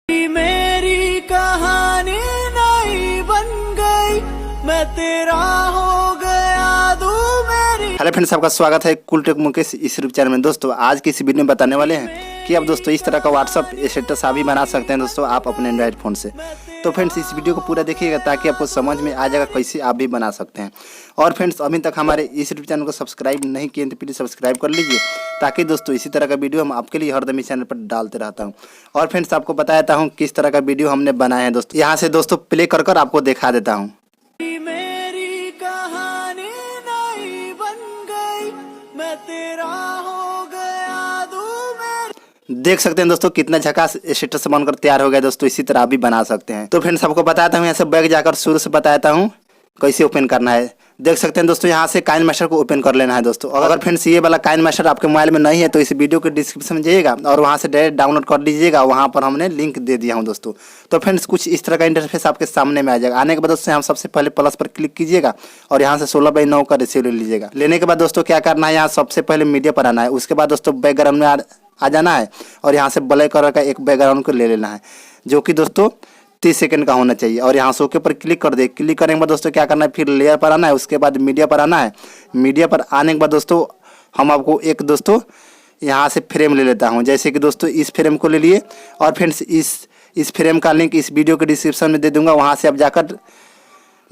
मेरी कहानी नहीं बन गई, मैं तेरा हो गया तू मेरी। हेलो फ्रेंड्स, आपका स्वागत है कूल टेक मुकेश इस यूट्यूब चैनल में। दोस्तों आज की इस वीडियो में बताने वाले हैं कि आप दोस्तों इस तरह का व्हाट्सअप स्टेटस आप भी बना सकते हैं दोस्तों आप अपने एंड्रॉइड फ़ोन से। तो फ्रेंड्स इस वीडियो को पूरा देखिएगा ताकि आपको समझ में आ जाएगा कैसे आप भी बना सकते हैं। और फ्रेंड्स अभी तक हमारे इस यूट्यूब चैनल को सब्सक्राइब नहीं किए तो प्लीज़ सब्सक्राइब कर लीजिए ताकि दोस्तों इसी तरह का वीडियो हम आपके लिए हरदम इस चैनल पर डालते रहता हूँ। और फ्रेंड्स आपको बताता हूँ किस तरह का वीडियो हमने बनाया है दोस्तों। यहाँ से दोस्तों प्ले कर आपको दिखा देता हूँ। मेरी कहानी नहीं बन गई, मैं तेरा हो गया तू मेरी। देख सकते हैं दोस्तों कितना झकास स्टेटस बनकर तैयार हो गया दोस्तों। इसी तरह आप भी बना सकते हैं। तो फ्रेंड्स आपको बताता हूँ यहाँ से बैग जाकर शुरू से बताता हूँ कैसे ओपन करना है। देख सकते हैं दोस्तों यहाँ से काइनमास्टर को ओपन कर लेना है दोस्तों। अगर फ्रेंड्स ये वाला काइनमास्टर आपके मोबाइल में नहीं है तो इस वीडियो के डिस्क्रिप्शन में जाइएगा और वहाँ से डायरेक्ट डाउनलोड कर लीजिएगा। वहाँ पर हमने लिंक दे दिया हूँ दोस्तों। तो फ्रेंड्स कुछ इस तरह का इंटरफेस आपके सामने में आ जाएगा। आने के बाद दोस्तों हम सबसे पहले प्लस पर क्लिक कीजिएगा और यहाँ से 16:9 का रेशियो ले लीजिएगा। लेने के बाद दोस्तों क्या करना है, यहाँ सबसे पहले मीडिया पर आना है। उसके बाद दोस्तों बैकग्राउंड में आ जाना है और यहाँ से ब्लैक कलर का एक बैकग्राउंड को ले लेना है जो कि दोस्तों 30 सेकंड का होना चाहिए। और यहाँ से ओके पर क्लिक कर दे। क्लिक करने के बाद दोस्तों क्या करना है, फिर लेयर पर आना है। उसके बाद मीडिया पर आना है। मीडिया पर आने के बाद दोस्तों हम आपको एक दोस्तों यहाँ से फ्रेम ले लेता हूँ। जैसे कि दोस्तों इस फ्रेम को ले लिए और फ्रेंड्स इस फ्रेम का लिंक इस वीडियो के डिस्क्रिप्शन में दे दूंगा। वहाँ से आप जाकर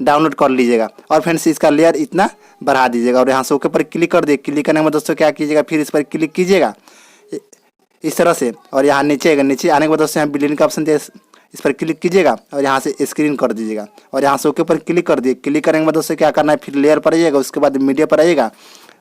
डाउनलोड कर लीजिएगा। और फ्रेंड्स इसका लेयर इतना बढ़ा दीजिएगा और यहाँ से ओके पर क्लिक कर दे। क्लिक करने के बाद दोस्तों क्या कीजिएगा, फिर इस पर क्लिक कीजिएगा इस तरह से। और यहाँ नीचे आने के बाद दोस्तों यहाँ बिल्डिंग का ऑप्शन दे, इस पर क्लिक कीजिएगा और यहाँ से स्क्रीन कर दीजिएगा और यहाँ से ओके पर क्लिक कर दिए। क्लिक करने के बाद दोस्तों क्या करना है, फिर लेयर पर आइएगा। उसके बाद मीडिया पर आइएगा।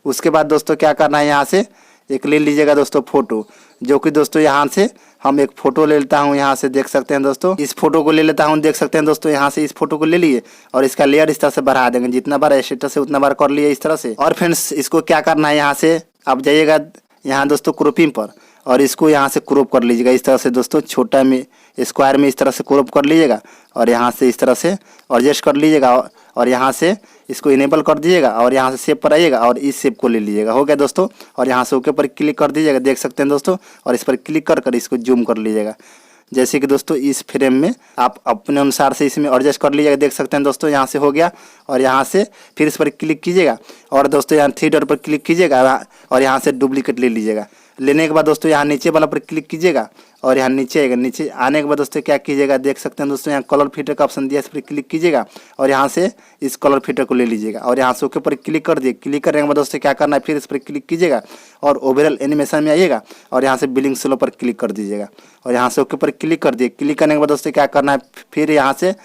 उसके बाद दोस्तों क्या करना है, यहाँ से एक ले लीजिएगा दोस्तों फोटो, जो कि दोस्तों यहाँ से हम एक फ़ोटो ले लेता हूँ। यहाँ से देख सकते हैं दोस्तों इस फोटो को ले लेता हूँ। देख सकते हैं दोस्तों यहाँ से इस फोटो को ले लिए और इसका लेयर इस तरह से बढ़ा देंगे। जितना बार स्टेटस से उतना बार कर लिए इस तरह से। और फ्रेंड्स इसको क्या करना है, यहाँ से आप जाइएगा यहाँ दोस्तों क्रॉपिंग पर और इसको यहाँ से क्रॉप कर लीजिएगा इस तरह से दोस्तों। छोटा में स्क्वायर में इस तरह से क्रॉप कर लीजिएगा और यहाँ से इस तरह से एडजस्ट कर लीजिएगा और यहाँ से इसको इनेबल कर दीजिएगा और यहाँ से शेप पर आइएगा और इस शेप को ले लीजिएगा। हो गया दोस्तों। और यहाँ से ओके पर क्लिक कर दीजिएगा। देख सकते हैं दोस्तों और इस पर क्लिक कर इसको जूम कर लीजिएगा। जैसे कि दोस्तों इस फ्रेम में आप अपने अनुसार से इसमें एडजस्ट कर लीजिएगा। देख सकते हैं दोस्तों यहाँ से हो गया। और यहाँ से फिर इस पर क्लिक कीजिएगा और दोस्तों यहाँ 3 डॉट पर क्लिक कीजिएगा और यहाँ से डुप्लीकेट ले लीजिएगा। लेने के बाद दोस्तों यहाँ नीचे वाला पर क्लिक कीजिएगा और यहाँ नीचे आएगा। नीचे आने के बाद दोस्तों क्या कीजिएगा, देख सकते हैं दोस्तों यहाँ कलर फिल्टर का ऑप्शन दिया, इस पर क्लिक कीजिएगा और यहाँ से इस कलर फिल्टर को ले लीजिएगा और यहाँ से ओके पर क्लिक कर दिए। क्लिक करने के बाद दोस्तों क्या करना है, फिर इस पर क्लिक कीजिएगा और ओवरऑल एनिमेशन में आइएगा और यहाँ से बिलिंग स्लो पर क्लिक कर दीजिएगा और यहाँ से ओके पर क्लिक कर दिए। क्लिक करने के बाद दोस्तों क्या करना है, फिर यहाँ से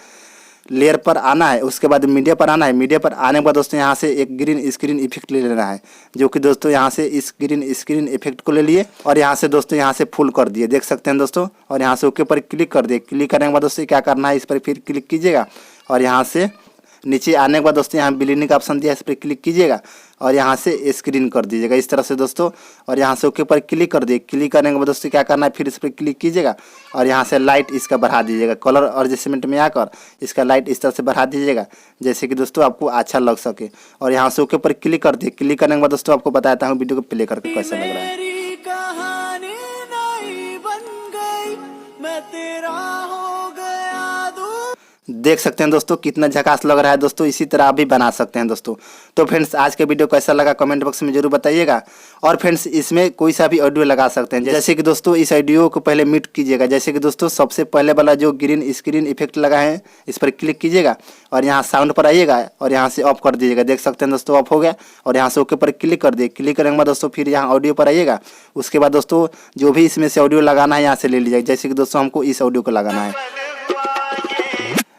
लेयर पर आना है। उसके बाद मीडिया पर आना है। मीडिया पर आने के बाद दोस्तों यहाँ से एक ग्रीन स्क्रीन इफेक्ट ले लेना है, जो कि दोस्तों यहाँ से इस ग्रीन स्क्रीन इफेक्ट को ले लिए और यहाँ से दोस्तों यहाँ से फुल कर दिए। देख सकते हैं दोस्तों और यहाँ से ओके पर क्लिक कर दिए। क्लिक करने के बाद दोस्तों क्या करना है, इस पर फिर क्लिक कीजिएगा और यहाँ से नीचे आने के बाद दोस्तों यहाँ बिलिंग का ऑप्शन दिया, इस पर क्लिक कीजिएगा और यहाँ से स्क्रीन कर दीजिएगा इस तरह से दोस्तों। और यहाँ से ओके पर क्लिक कर दिए। क्लिक करने के बाद दोस्तों क्या करना है, फिर इस पर क्लिक कीजिएगा और यहाँ से लाइट इसका बढ़ा दीजिएगा। कलर एडजस्टमेंट में आकर इसका लाइट इस तरह से बढ़ा दीजिएगा जैसे कि दोस्तों आपको अच्छा लग सके। और यहाँ से ओके पर क्लिक कर दिए। क्लिक करने के बाद दोस्तों आपको बताता हूँ वीडियो को प्ले करके कैसा लग रहा है। मेरी कहानी नहीं बन गई, मैं तेरा हो गया तू। देख सकते हैं दोस्तों कितना झकास लग रहा है दोस्तों। इसी तरह आप भी बना सकते हैं दोस्तों। तो फ्रेंड्स आज के वीडियो कैसा लगा कमेंट बॉक्स में जरूर बताइएगा। और फ्रेंड्स इसमें कोई सा भी ऑडियो लगा सकते हैं। जैसे कि दोस्तों इस ऑडियो को पहले म्यूट कीजिएगा। जैसे कि दोस्तों सबसे पहले वाला जो ग्रीन स्क्रीन इफेक्ट लगा है इस पर क्लिक कीजिएगा और यहाँ साउंड पर आइएगा और यहाँ से ऑफ कर दीजिएगा। देख सकते हैं दोस्तों ऑफ हो गया और यहाँ से ओके पर क्लिक कर दिए। क्लिक करने के बाद दोस्तों फिर यहाँ ऑडियो पर आइएगा। उसके बाद दोस्तों जो भी इसमें से ऑडियो लगाना है यहाँ से ले लीजिएगा। जैसे कि दोस्तों हमको इस ऑडियो को लगाना है,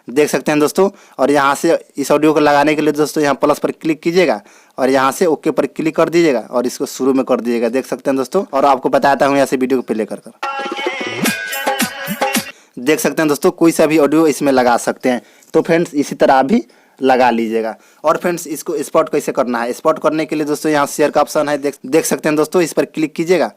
देख सकते हैं दोस्तों। और यहाँ से इस ऑडियो को लगाने के लिए दोस्तों यहाँ प्लस पर क्लिक कीजिएगा और यहाँ से ओके पर क्लिक कर दीजिएगा और इसको शुरू में कर दीजिएगा। देख सकते हैं दोस्तों। और आपको बताता हूँ यहाँ से वीडियो को प्ले कर देख सकते हैं दोस्तों कोई सा भी ऑडियो इसमें लगा सकते हैं। तो फ्रेंड्स इसी तरह आप भी लगा लीजिएगा। और फ्रेंड्स इसको स्पॉट कैसे करना है, स्पॉट करने के लिए दोस्तों यहाँ शेयर का ऑप्शन है, देख सकते हैं दोस्तों। इस पर क्लिक कीजिएगा।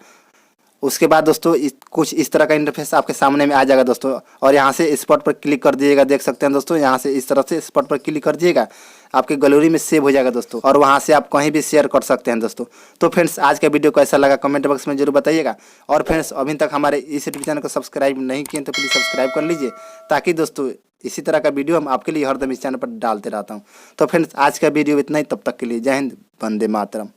उसके बाद दोस्तों कुछ इस तरह का इंटरफेस आपके सामने में आ जाएगा दोस्तों। और यहाँ से स्पॉट पर क्लिक कर दीजिएगा। देख सकते हैं दोस्तों यहाँ से इस तरह से स्पॉट पर क्लिक कर दीजिएगा। आपके गैलरी में सेव हो जाएगा दोस्तों, और वहाँ से आप कहीं भी शेयर कर सकते हैं दोस्तों। तो फ्रेंड्स आज का वीडियो कैसा लगा कमेंट बॉक्स में जरूर बताइएगा। और फ्रेंड्स अभी तक हमारे इस यूट्यूब चैनल को सब्सक्राइब नहीं किए तो प्लीज़ सब्सक्राइब कर लीजिए, ताकि दोस्तों इसी तरह का वीडियो हम आपके लिए हरदम इस चैनल पर डालते रहता हूँ। तो फ्रेंड्स आज का वीडियो इतना ही, तब तक के लिए जय हिंद, वंदे मातरम।